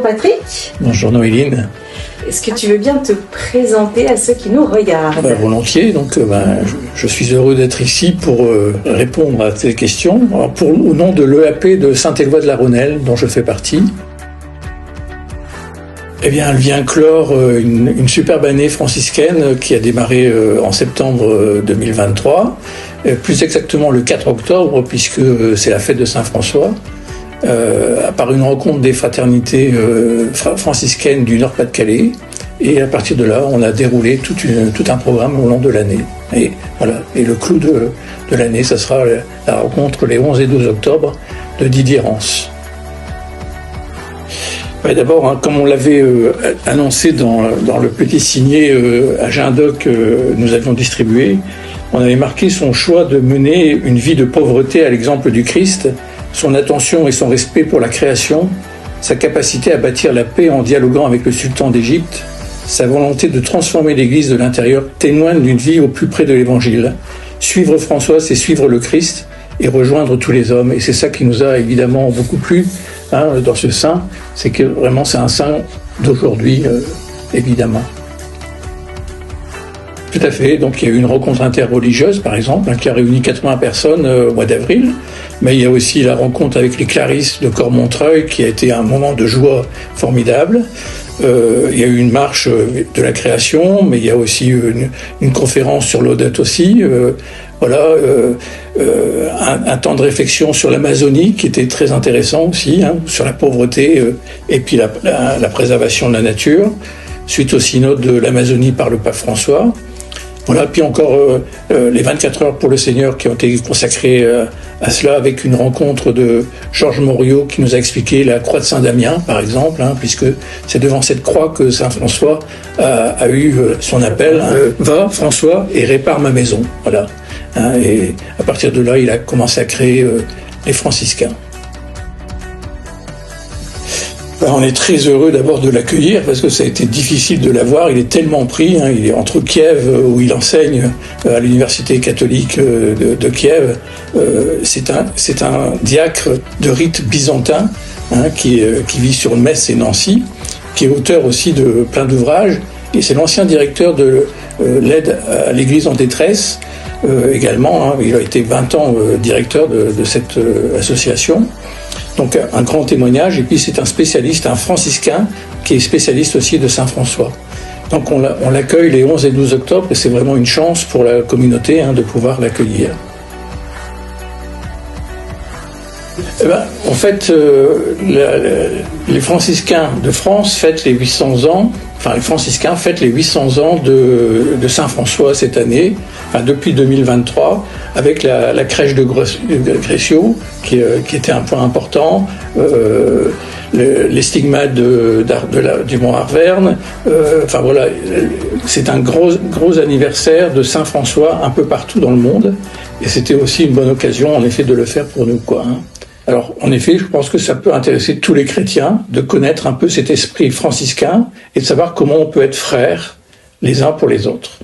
Patrick. Bonjour Noéline. Est-ce que tu veux bien te présenter à ceux qui nous regardent? Volontiers, donc je suis heureux d'être ici pour répondre à tes questions. Alors, au nom de l'EAP de Saint-Éloi-de-la-Rhônelle, dont je fais partie. Eh bien, elle vient clore une superbe année franciscaine qui a démarré en septembre 2023, plus exactement le 4 octobre, puisque c'est la fête de Saint-François. Par une rencontre des fraternités franciscaines du Nord-Pas-de-Calais. Et à partir de là, on a déroulé tout un programme au long de l'année. Et voilà. Et le clou de l'année, ça sera la rencontre les 11 et 12 octobre de Didier Rance. D'abord, comme on l'avait annoncé dans le petit signet agenda que nous avions distribué, on avait marqué son choix de mener une vie de pauvreté à l'exemple du Christ, son attention et son respect pour la création, sa capacité à bâtir la paix en dialoguant avec le sultan d'Égypte, sa volonté de transformer l'Église de l'intérieur témoignent d'une vie au plus près de l'Évangile. Suivre François, c'est suivre le Christ et rejoindre tous les hommes. Et c'est ça qui nous a évidemment beaucoup plu dans ce saint, c'est que vraiment c'est un saint d'aujourd'hui, évidemment. Tout à fait, donc il y a eu une rencontre interreligieuse par exemple, qui a réuni 80 personnes au mois d'avril, mais il y a aussi la rencontre avec les Clarisses de Cormontreuil qui a été un moment de joie formidable. Il y a eu une marche de la création, mais il y a aussi une conférence sur Laudato aussi, un temps de réflexion sur l'Amazonie qui était très intéressant aussi, sur la pauvreté et puis la préservation de la nature, suite au synode de l'Amazonie par le pape François. Voilà, puis encore les 24 heures pour le Seigneur qui ont été consacrées à cela, avec une rencontre de Georges Moriot qui nous a expliqué la croix de Saint-Damien, par exemple, puisque c'est devant cette croix que Saint François a eu son appel. Va, François, et répare ma maison. Voilà. Et à partir de là, il a commencé à créer les franciscains. On est très heureux d'abord de l'accueillir parce que ça a été difficile de l'avoir. Il est tellement pris. Il est entre Kiev, où il enseigne à l'université catholique de Kiev. C'est un diacre de rite byzantin qui vit sur Metz et Nancy, qui est auteur aussi de plein d'ouvrages. Et c'est l'ancien directeur de l'aide à l'Église en détresse également. Il a été 20 ans directeur de cette association. Donc un grand témoignage, et puis c'est un spécialiste, un franciscain, qui est spécialiste aussi de Saint-François. Donc on l'accueille les 11 et 12 octobre, et c'est vraiment une chance pour la communauté de pouvoir l'accueillir. En fait, les franciscains de France fêtent les 800 ans, les franciscains fêtent les 800 ans de Saint-François cette année, depuis 2023, avec la crèche de Grécio, qui était un point important, les stigmates du mont Arverne. C'est un gros anniversaire de Saint-François un peu partout dans le monde, et c'était aussi une bonne occasion, en effet, de le faire pour nous, Alors, en effet, je pense que ça peut intéresser tous les chrétiens de connaître un peu cet esprit franciscain et de savoir comment on peut être frères les uns pour les autres.